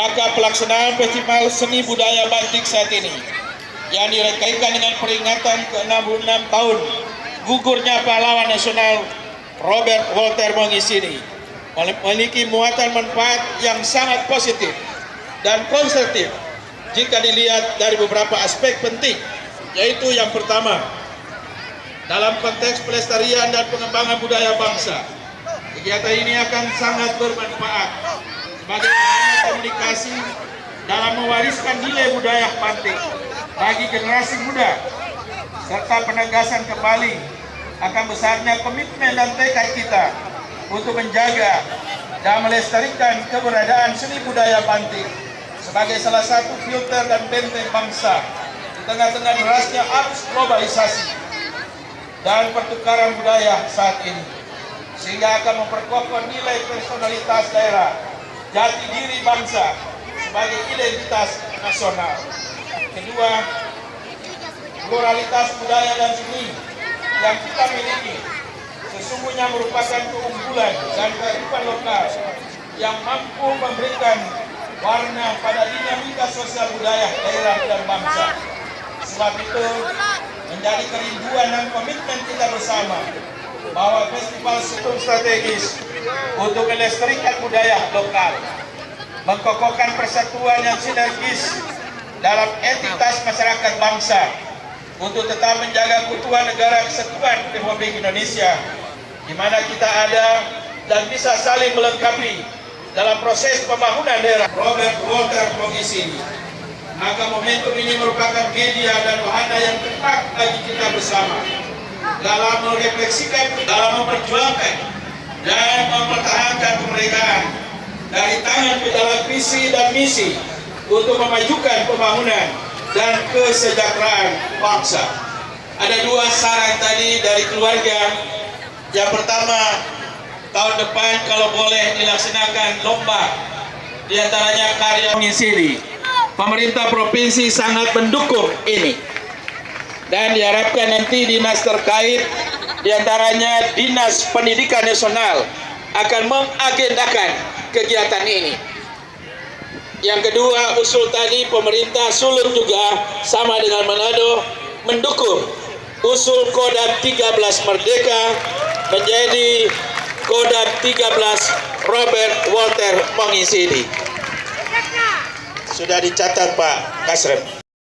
Maka pelaksanaan Festival Seni Budaya Batik saat ini yang dirangkaikan dengan peringatan ke-66 tahun gugurnya pahlawan nasional Robert Walter Mongisini memiliki muatan manfaat yang sangat positif dan konstruktif jika dilihat dari beberapa aspek penting, yaitu yang pertama, dalam konteks pelestarian dan pengembangan budaya bangsa, kegiatan ini akan sangat bermanfaat sebagai sarana komunikasi dalam mewariskan nilai budaya batik bagi generasi muda, serta penegasan kembali akan besarnya komitmen dan tekad kita untuk menjaga dan melestarikan keberadaan seni budaya batik sebagai salah satu filter dan benteng bangsa di tengah-tengah derasnya arus globalisasi dan pertukaran budaya saat ini, sehingga akan memperkokoh nilai personalitas daerah, jati diri bangsa sebagai identitas nasional. Kedua, pluralitas budaya dan seni yang kita miliki sesungguhnya merupakan keunggulan dan kearifan lokal yang mampu memberikan warna pada dinamika sosial budaya daerah dan bangsa. Sebab itu menjadi kerinduan dan komitmen kita bersama bahwa festival itu strategis untuk melestarikan budaya lokal, mengkokohkan persatuan yang sinergis dalam entitas masyarakat bangsa untuk tetap menjaga keutuhan negara kesatuan Republik Indonesia, di mana kita ada dan bisa saling melengkapi dalam proses pembangunan daerah Robert Walter Mongisini. Maka momentum ini merupakan media dan wahana yang tepat bagi kita bersama dalam merefleksikan, dalam memperjuangkan dan mempertahankan kemerdekaan dari tangan ke dalam visi dan misi untuk memajukan pembangunan dan kesejahteraan bangsa. Ada dua saran tadi dari keluarga. Yang pertama, tahun depan kalau boleh dilaksanakan lomba, diantaranya karya Mongisini. Pemerintah provinsi sangat mendukung ini, dan diharapkan nanti dinas terkait, diantaranya Dinas Pendidikan Nasional, akan mengagendakan kegiatan ini. Yang kedua, usul tadi pemerintah Sulut juga sama dengan Manado mendukung usul Kodam 13 Merdeka menjadi Kodam 13 Robert Walter Mongisini. Sudah dicatat Pak Kasrem.